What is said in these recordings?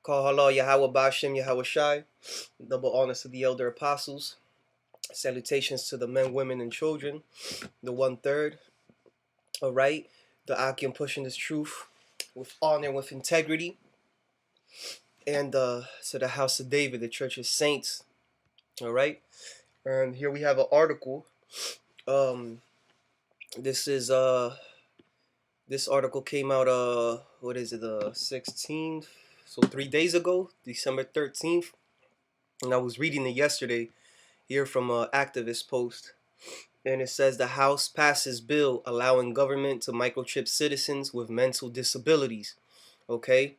Call halal Yahweh Bashem Yahweh Shai. Double honors to the elder apostles. Salutations to the men, women, and children. The 1/3. All right. The Akim pushing this truth with honor and with integrity. And to the house of David, the church of saints. All right. And here we have an article. Um, this is this article came out what is it, the 16th? So 3 days ago, December 13th. And I was reading it yesterday here from an activist post, and it says the House passes bill allowing government to microchip citizens with mental disabilities. Okay,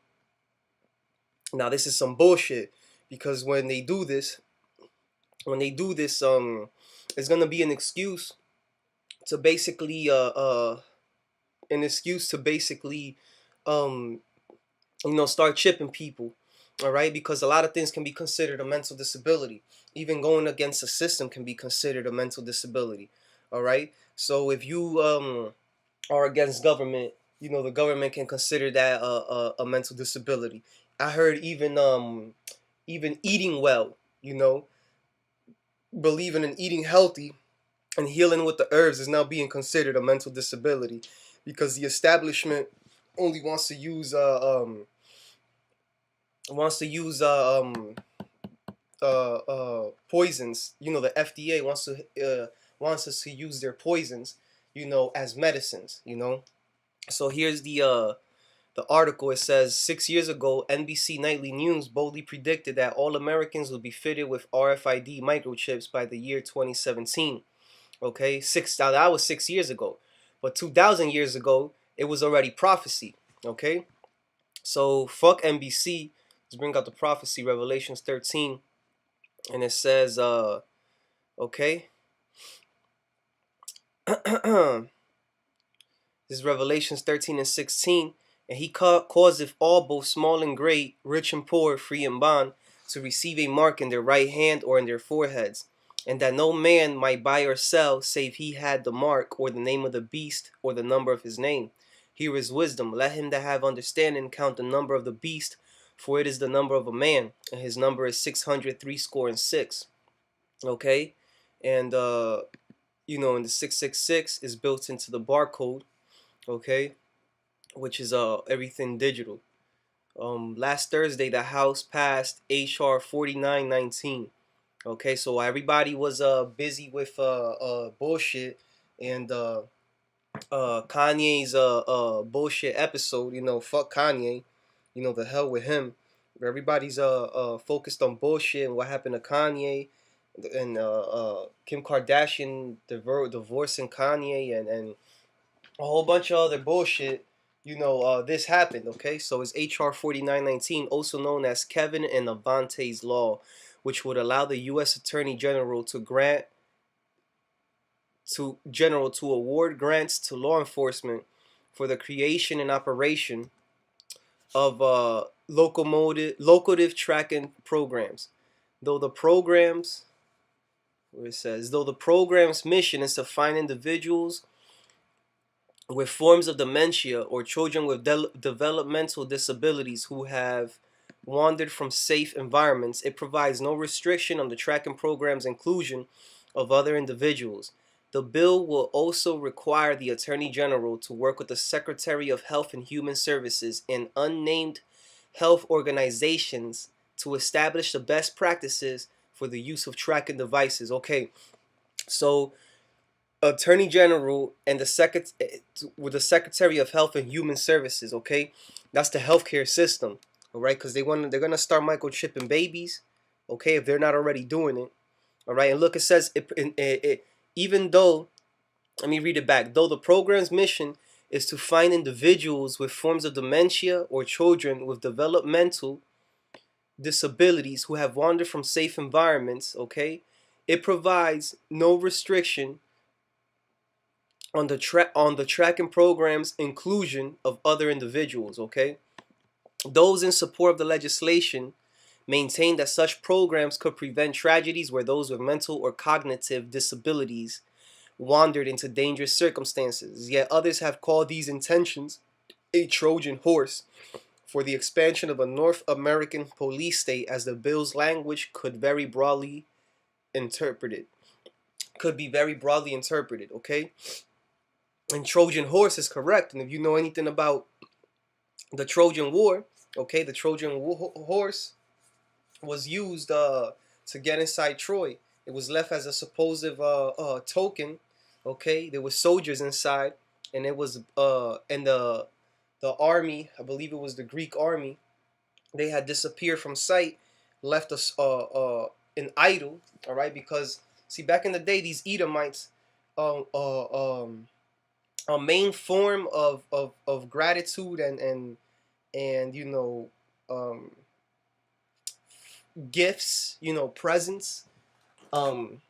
now this is some bullshit, because when they do this, it's gonna be to basically an excuse to basically um start chipping people. All right, because a lot of things can be considered a mental disability. Even going against a system can be considered a mental disability. All right, so if you are against government, the government can consider that a mental disability. I heard even eating well, believing in eating healthy and healing with the herbs is now being considered a mental disability, because the establishment only wants to use poisons. The FDA wants us to use their poisons, as medicines. So here's the article. It says 6 years ago, NBC Nightly News boldly predicted that all Americans would be fitted with RFID microchips by the year 2017. Okay, now that was 6 years ago, but 2,000 years ago it was already prophecy. Okay, so fuck NBC. Let's bring out the prophecy, Revelations 13, and it says, okay, this is Revelations 13 and 16, and he causeth all, both small and great, rich and poor, free and bond, to receive a mark in their right hand or in their foreheads, and that no man might buy or sell, save he had the mark, or the name of the beast, or the number of his name. Here is wisdom. Let him that have understanding count the number of the beast, for it is the number of a man, and his number is 666. Okay, and and the 666 is built into the barcode. Okay, which is everything digital. Last Thursday the House passed HR4919. Okay, so everybody was busy with bullshit, and Kanye's bullshit episode. Fuck Kanye. The hell with him. Everybody's focused on bullshit and what happened to Kanye, and Kim Kardashian divorcing Kanye, and a whole bunch of other bullshit. This happened. Okay, so it's HR 4919, also known as Kevin and Avante's Law, which would allow the U.S. Attorney General to award grants to law enforcement for the creation and operation of locomotive tracking programs. Though the programs, where it says, though the program's mission is to find individuals with forms of dementia or children with developmental disabilities who have wandered from safe environments, it provides no restriction on the tracking program's inclusion of other individuals. The bill will also require the Attorney General to work with the Secretary of Health and Human Services and unnamed health organizations to establish the best practices for the use of tracking devices. Okay, so Attorney General and with the Secretary of Health and Human Services. Okay, that's the healthcare system. All right, because they're gonna start microchipping babies. Okay, if they're not already doing it. All right, and look, it says even though, let me read it back. Though the program's mission is to find individuals with forms of dementia or children with developmental disabilities who have wandered from safe environments. Okay, it provides no restriction on the tracking program's inclusion of other individuals. Okay, those in support of the legislation maintain that such programs could prevent tragedies where those with mental or cognitive disabilities wandered into dangerous circumstances. Yet others have called these intentions a Trojan horse for the expansion of a North American police state, as the bill's language could very broadly interpreted. Could be very broadly interpreted, okay? And Trojan horse is correct. And if you know anything about the Trojan War, okay, the Trojan horse was used to get inside Troy. It was left as a supposed token. Okay, there were soldiers inside, and it was and the army, I believe it was the Greek army, they had disappeared from sight, left us an idol. All right, because see, back in the day, these Edomites, um, uh, um, a main form of gratitude and um, gifts, presents, um,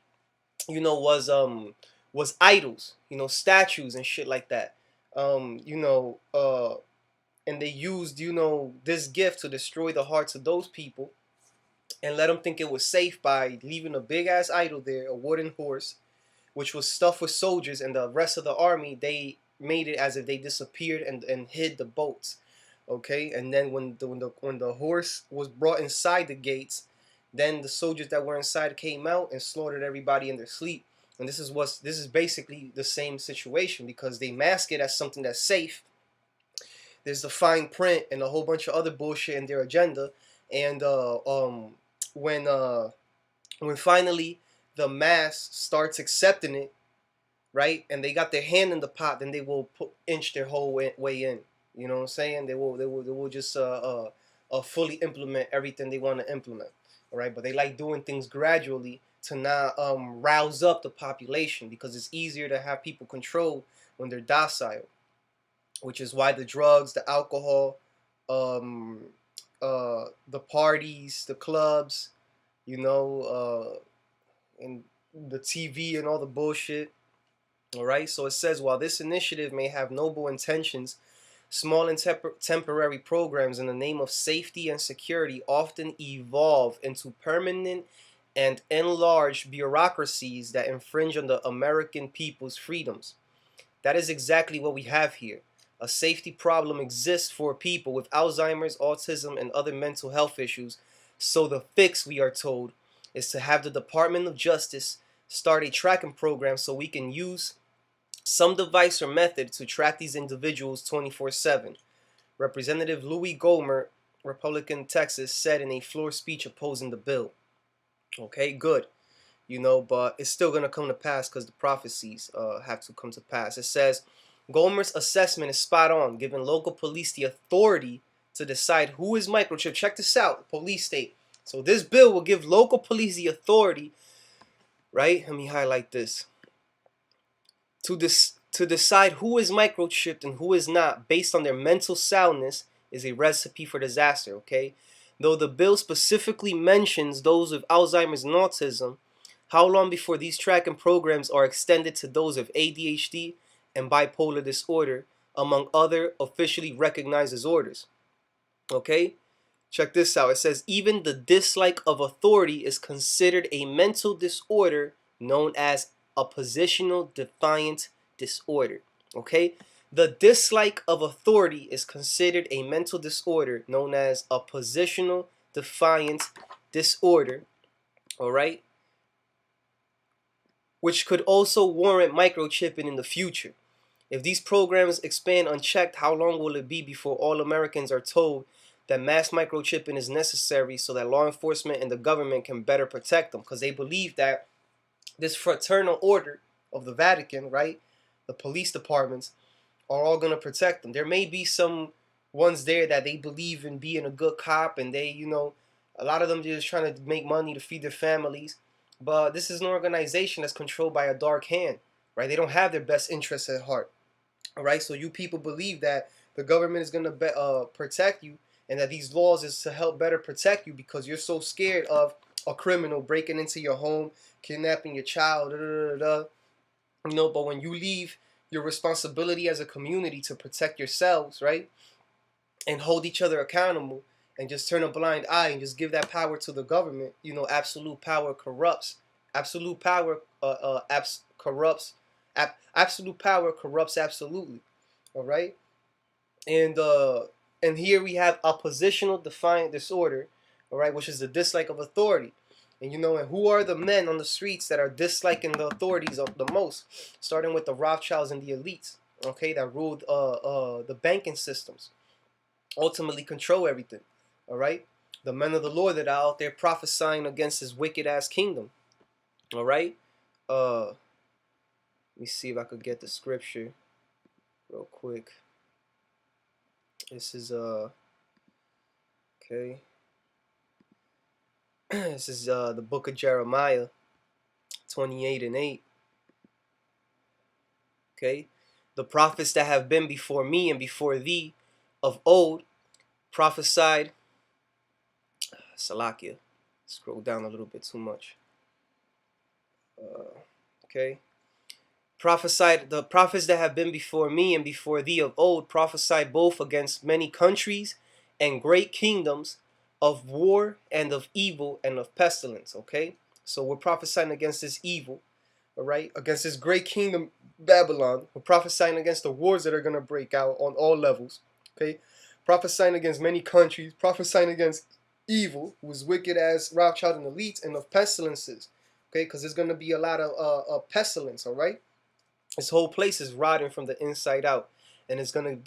was idols, statues and shit like that. Um, you know, uh, and they used, this gift to destroy the hearts of those people and let them think it was safe by leaving a big ass idol there, a wooden horse, which was stuffed with soldiers, and the rest of the army, they made it as if they disappeared and hid the boats. Okay, and then when the horse was brought inside the gates, then the soldiers that were inside came out and slaughtered everybody in their sleep. And this is basically the same situation, because they mask it as something that's safe. There's the fine print and a whole bunch of other bullshit in their agenda. And when uh, when finally the mass starts accepting it, right, and they got their hand in the pot, then they will inch their whole way in. You know what I'm saying? They will just fully implement everything they want to implement. All right, but they like doing things gradually to not rouse up the population, because it's easier to have people controlled when they're docile, which is why the drugs, the alcohol, um, the parties, the clubs, and the TV and all the bullshit. All right, so it says, while this initiative may have noble intentions, small and temporary programs in the name of safety and security often evolve into permanent and enlarged bureaucracies that infringe on the American people's freedoms. That is exactly what we have here. A safety problem exists for people with Alzheimer's, autism, and other mental health issues. So the fix, we are told, is to have the Department of Justice start a tracking program so we can use some device or method to track these individuals 24/7. Representative Louis Gohmert, Republican, Texas, said in a floor speech opposing the bill. Okay, good. But it's still going to come to pass because the prophecies have to come to pass. It says, Gohmert's assessment is spot on, giving local police the authority to decide who is microchipped. Check this out, police state. So this bill will give local police the authority, right? Let me highlight this. To decide who is microchipped and who is not based on their mental soundness is a recipe for disaster, okay? Though the bill specifically mentions those with Alzheimer's and autism, how long before these tracking programs are extended to those of ADHD and bipolar disorder, among other officially recognized disorders? Okay? Check this out. It says, even the dislike of authority is considered a mental disorder known as a positional defiant disorder. Okay? The dislike of authority is considered a mental disorder known as a positional defiant disorder. All right? Which could also warrant microchipping in the future. If these programs expand unchecked, how long will it be before all Americans are told that mass microchipping is necessary so that law enforcement and the government can better protect them? Because they believe that this fraternal order of the Vatican, right, the police departments, are all going to protect them. There may be some ones there that they believe in being a good cop, and they, a lot of them just trying to make money to feed their families. But this is an organization that's controlled by a dark hand, right? They don't have their best interests at heart, all right? So you people believe that the government is going to protect you, and that these laws is to help better protect you because you're so scared of a criminal breaking into your home, kidnapping your child, but when you leave your responsibility as a community to protect yourselves, right, and hold each other accountable, and just turn a blind eye and just give that power to the government, absolute power corrupts. Absolute power corrupts. Absolute power corrupts absolutely. All right, and And here we have oppositional defiant disorder, all right, which is the dislike of authority. And and who are the men on the streets that are disliking the authorities of the most? Starting with the Rothschilds and the elites, okay, that ruled the banking systems, ultimately control everything, all right? The men of the Lord that are out there prophesying against his wicked ass kingdom, all right? Let me see if I could get the scripture real quick. This is okay. This is the book of Jeremiah 28:8. Okay, the prophets that have been before me and before thee of old prophesied. Salakia, scroll down a little bit too much. Okay, prophesied, the prophets that have been before me and before thee of old prophesied both against many countries and great kingdoms, of war and of evil and of pestilence. Okay, so we're prophesying against this evil, all right, against this great kingdom Babylon. We're prophesying against the wars that are going to break out on all levels. Okay, prophesying against many countries, prophesying against evil, who is wicked as Rothschild and elites, and of pestilences. Okay, because there's going to be a lot of pestilence. All right, this whole place is rotting from the inside out, and it's gonna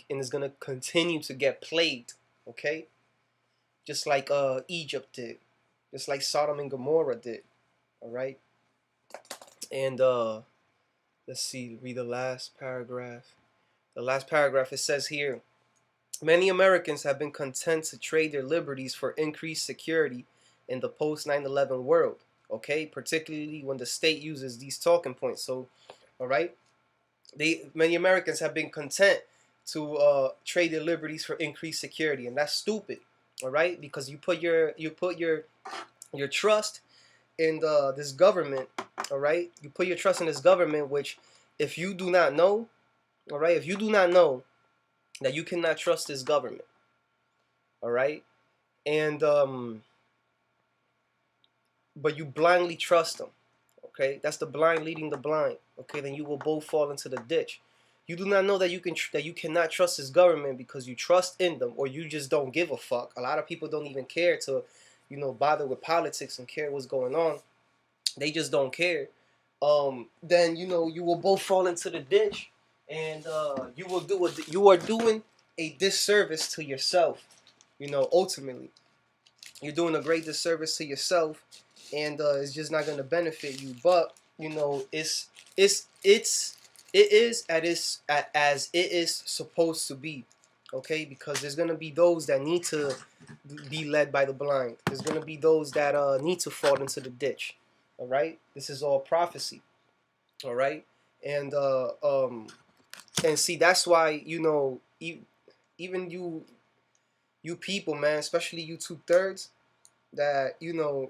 continue to get plagued. Okay, just like Egypt did, just like Sodom and Gomorrah did. All right, and let's see, read the last paragraph. The last paragraph, it says here, many Americans have been content to trade their liberties for increased security in the post 9/11 world. Okay, particularly when the state uses these talking points. So, all right. Many Americans have been content to trade their liberties for increased security, and that's stupid. All right, because you put your trust in this government. All right, you put your trust in this government, which, if you do not know, all right, if you do not know that you cannot trust this government, all right, and but you blindly trust them. Okay, that's the blind leading the blind. Okay, then you will both fall into the ditch. You do not know that you cannot trust this government because you trust in them, or you just don't give a fuck. A lot of people don't even care to, bother with politics and care what's going on. They just don't care. Then you will both fall into the ditch, and you are doing a disservice to yourself. Ultimately, you're doing a great disservice to yourself, and it's just not going to benefit you. But it is as it is supposed to be, okay? Because there's going to be those that need to be led by the blind. There's going to be those that need to fall into the ditch. All right, this is all prophecy. All right, and see, that's why even you people, man, especially you 2/3, that you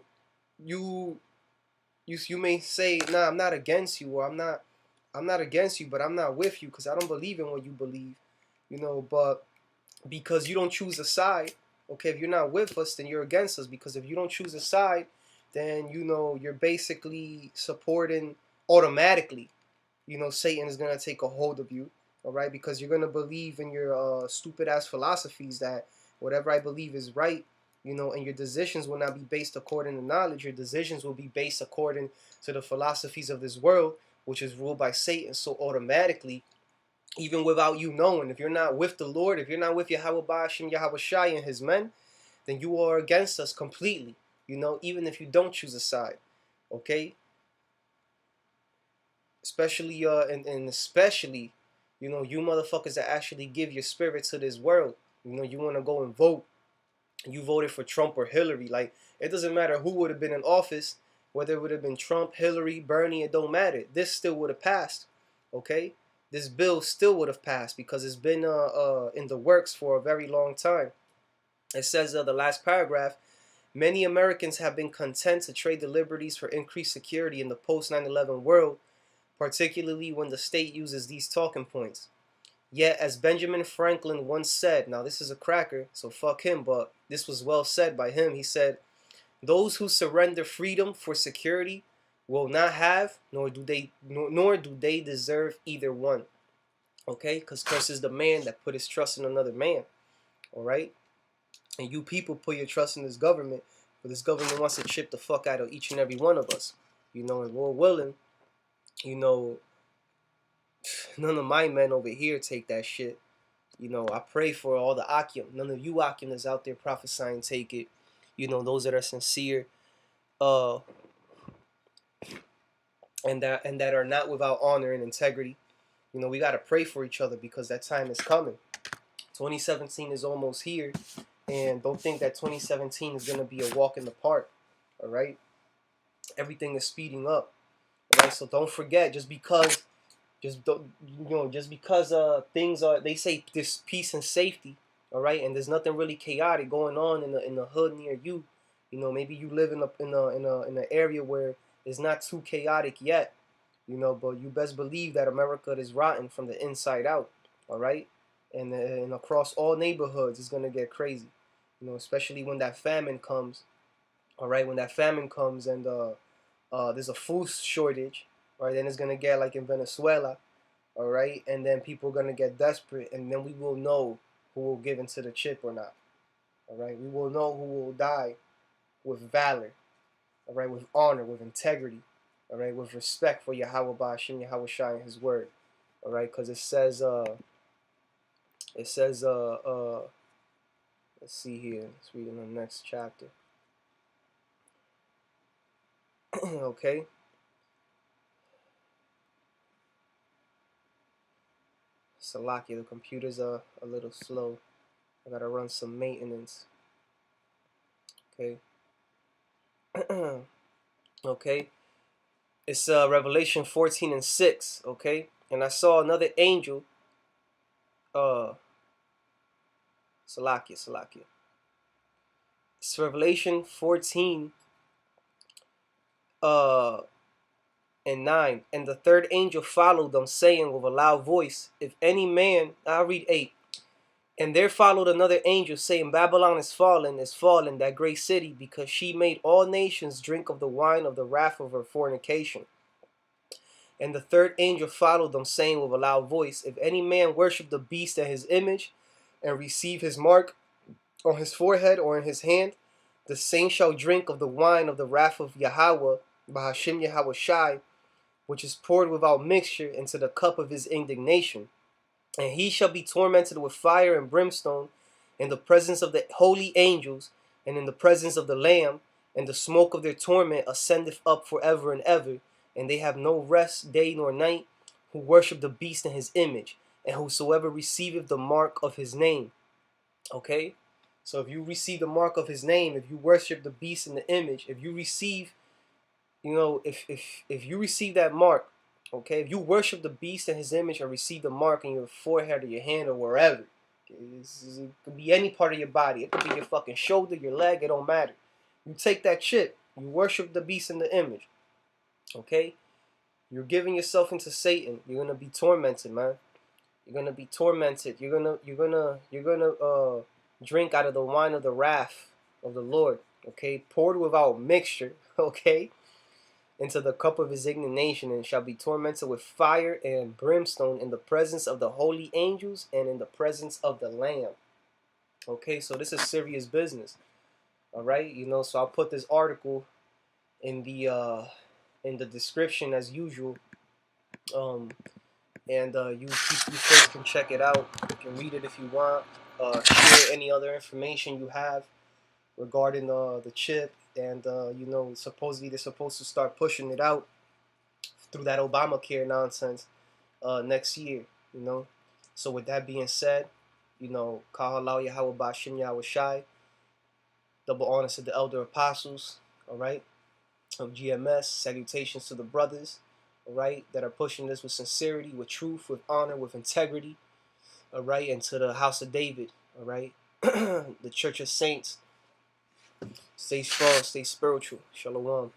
may say, nah, I'm not against you, or I'm not against you, but I'm not with you because I don't believe in what you believe, but because you don't choose a side, okay, if you're not with us, then you're against us, because if you don't choose a side, then you're basically supporting automatically, Satan is going to take a hold of you, all right, because you're going to believe in your stupid ass philosophies that whatever I believe is right, and your decisions will not be based according to knowledge. Your decisions will be based according to the philosophies of this world, which is ruled by Satan. So automatically, even without you knowing, if you're not with the Lord, if you're not with Yahweh Ba'ashim, Yahweh Shai and his men, then you are against us completely, even if you don't choose a side, okay? Especially, and especially, you motherfuckers that actually give your spirit to this world. You want to go and vote. You voted for Trump or Hillary. Like, it doesn't matter who would have been in office, whether it would have been Trump, Hillary, Bernie, it don't matter. This still would have passed, okay? This bill still would have passed because it's been in the works for a very long time. It says, the last paragraph, many Americans have been content to trade the liberties for increased security in the post 9/11 world, particularly when the state uses these talking points. Yet, as Benjamin Franklin once said, now this is a cracker, so fuck him, but this was well said by him. He said, those who surrender freedom for security will not have, nor do they deserve either one. Okay? Because curse is the man that put his trust in another man. All right, and you people put your trust in this government, but this government wants to chip the fuck out of each and every one of us. You know, and Lord willing, you know, none of my men over here take that shit. You know, I pray for all the Akim. None of you Akim that's out there prophesying take it. You know, those that are sincere, uh, and that are not without honor and integrity. You know, we gotta pray for each other because that time is coming. 2017 is almost here, and don't think that 2017 is gonna be a walk in the park. All right, everything is speeding up. All right, so don't forget, just because things are, they say there's peace and safety, all right, and there's nothing really chaotic going on in the hood near you. You know, maybe you live in an area where it's not too chaotic yet, you know, but you best believe that America is rotten from the inside out, all right, and across all neighborhoods it's gonna get crazy, you know, especially when that famine comes, all right, when that famine comes and there's a food shortage, right? Then it's gonna get like in Venezuela, all right, and then people are gonna get desperate, and then we will know who will give into the chip or not, all right. We will know who will die with valor, all right, with honor, with integrity, all right, with respect for Yahweh Ba'ashim, Yahweh Shai, and His word, all right, because it says let's see here, let's read in the next chapter. Okay. Salakia, the computer's a little slow. I gotta run some maintenance. Okay. Okay. It's Revelation 14 and 6. Okay. And I saw another angel. Salakia. It's Revelation 14 and 9. And the third angel followed them, saying with a loud voice, if any man, I'll read 8. And there followed another angel, saying, Babylon is fallen, that great city, because she made all nations drink of the wine of the wrath of her fornication. And the third angel followed them, saying with a loud voice, if any man worship the beast and his image, and receive his mark on his forehead or in his hand, the same shall drink of the wine of the wrath of Yahweh, Bahashim Yahweh Shai, which is poured without mixture into the cup of his indignation. And he shall be tormented with fire and brimstone in the presence of the holy angels and in the presence of the Lamb, and the smoke of their torment ascendeth up forever and ever, and they have no rest day nor night, who worship the beast in his image, and whosoever receiveth the mark of his name. Okay? So if you receive the mark of his name, if you worship the beast in the image, if you receive, you know, if you receive that mark, okay, if you worship the beast and his image and receive the mark in your forehead or your hand or wherever, it could be any part of your body. It could be your fucking shoulder, your leg, it don't matter. You take that shit, you worship the beast and the image, okay? You're giving yourself into Satan. You're gonna be tormented, man. You're gonna be tormented. You're gonna drink out of the wine of the wrath of the Lord, okay? Poured without mixture, okay? Into the cup of his indignation, and shall be tormented with fire and brimstone in the presence of the holy angels and in the presence of the Lamb. Okay, so this is serious business. All right, you know, so I'll put this article in the description as usual, and you folks can check it out. You can read it if you want. Share any other information you have regarding the chip, and you know, supposedly they're supposed to start pushing it out through that Obamacare nonsense next year, you know. So with that being said, you know, Kahalau Yahweh Bashim Yahweh Shai, double honors to the elder apostles, all right, of GMS, salutations to the brothers, all right, that are pushing this with sincerity, with truth, with honor, with integrity, all right, and to the house of David, all right, the church of saints. Stay strong, stay spiritual. Shalom.